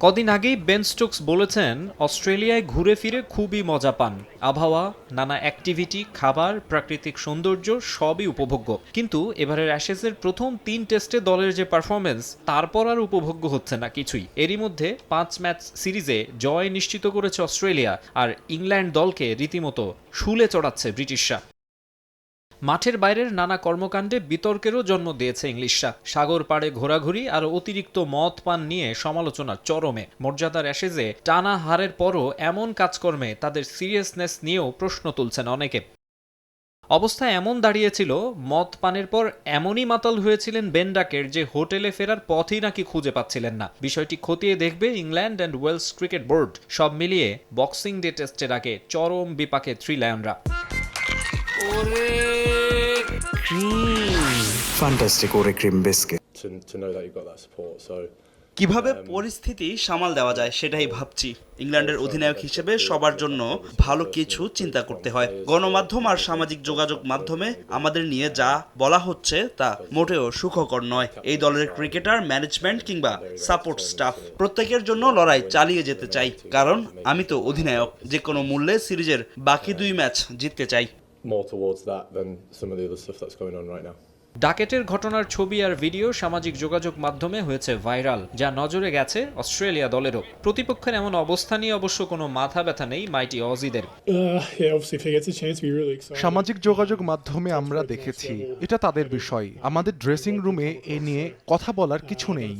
কদিন আগেই Ben Stokes বলেছেন অস্ট্রেলিয়ায় ঘুরে ফিরে খুবই মজা পান। আবহাওয়া, নানা অ্যাক্টিভিটি, খাবার, প্রাকৃতিক সৌন্দর্য সবই উপভোগ্য। কিন্তু এবারের অ্যাশেজের প্রথম ৩ টেস্টে দলের যে পারফরমেন্স, তারপর আর উপভোগ্য হচ্ছে না কিছুই। এরই মধ্যে ৫ ম্যাচ সিরিজে জয় নিশ্চিত করেছে অস্ট্রেলিয়া, আর ইংল্যান্ড দলকে রীতিমতো শুলে চড়াচ্ছে ব্রিটিশরা। মাঠের বাইরের নানা কর্মকাণ্ডে বিতর্কেরও জন্ম দিয়েছে ইংলিশরা। সাগর পাড়ে ঘোরাঘুরি আর অতিরিক্ত মদ পান নিয়ে সমালোচনার চরমে। মর্যাদার অ্যাশেজে টানা হারের পরও এমন কাজকর্মে তাদের সিরিয়াসনেস নিয়েও প্রশ্ন তুলছেন অনেকে। অবস্থা এমন দাঁড়িয়েছিল, মদ পানের পর এমনই মাতাল হয়েছিলেন বেন ডাকেট যে হোটেলে ফেরার পথই নাকি খুঁজে পাচ্ছিলেন না। বিষয়টি খতিয়ে দেখবে England and Wales Cricket Board. সব মিলিয়ে বক্সিং ডে টেস্টের আগে চরম বিপাকে থ্রি লায়নরা। Fantastic Oreo cream biscuit. To know that you've got that support. So কিভাবে পরিস্থিতি সামাল দেওয়া যায় সেটাই ভাবছি। ইংল্যান্ডের অধিনায়ক হিসেবে সবার জন্য ভালো কিছু চিন্তা করতে হয়। গণমাধ্যম আর সামাজিক যোগাযোগ মাধ্যমে আমাদের নিয়ে যা বলা হচ্ছে তা মোটেও সুখকর নয়। এই দলের ক্রিকেটার, ম্যানেজমেন্ট কিংবা সাপোর্ট স্টাফ প্রত্যেকের জন্য লড়াই চালিয়ে যেতে চাই, কারণ আমি তো অধিনায়ক। যে কোনো মূল্যে সিরিজের বাকি 2 ম্যাচ জিততে চাই। more towards that than some of the other stuff that's going on right now. ডাকেটের ঘটনার ছবি আর ভিডিও সামাজিক যোগাযোগ মাধ্যমে হয়েছে ভাইরাল, যা নজরে গেছে অস্ট্রেলিয়া দলেরও। প্রতিপক্ষের এমন অবস্থা নিয়ে অবশ্য কোনো মাথা ব্যথা নেই মাইটি অজিদের। সামাজিক যোগাযোগ মাধ্যমে আমরা দেখেছি, এটা তাদের বিষয়। আমাদের ড্রেসিং রুমে এ নিয়ে কথা বলার কিছু নেই।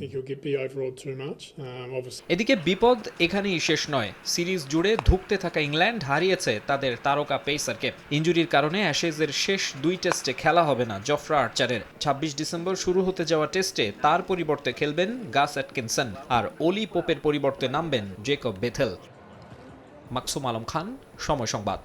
এদিকে বিপদ এখানেই শেষ নয়। সিরিজ জুড়ে ধুঁকতে থাকা ইংল্যান্ড হারিয়েছে তাদের তারকা পেসারকে। ইনজুরির কারণে অ্যাশেজের শেষ 2 টেস্টে খেলা হবে না জফরা আর্চারের। 26 ডিসেম্বর শুরু হতে যাওয়া টেস্টে তার পরিবর্তে খেলবেন গাস অ্যাটকিনসন, আর ওলি পোপের পরিবর্তে নামবেন জেকব বেথেল। মাকসুম আলম খান, সময় সংবাদ।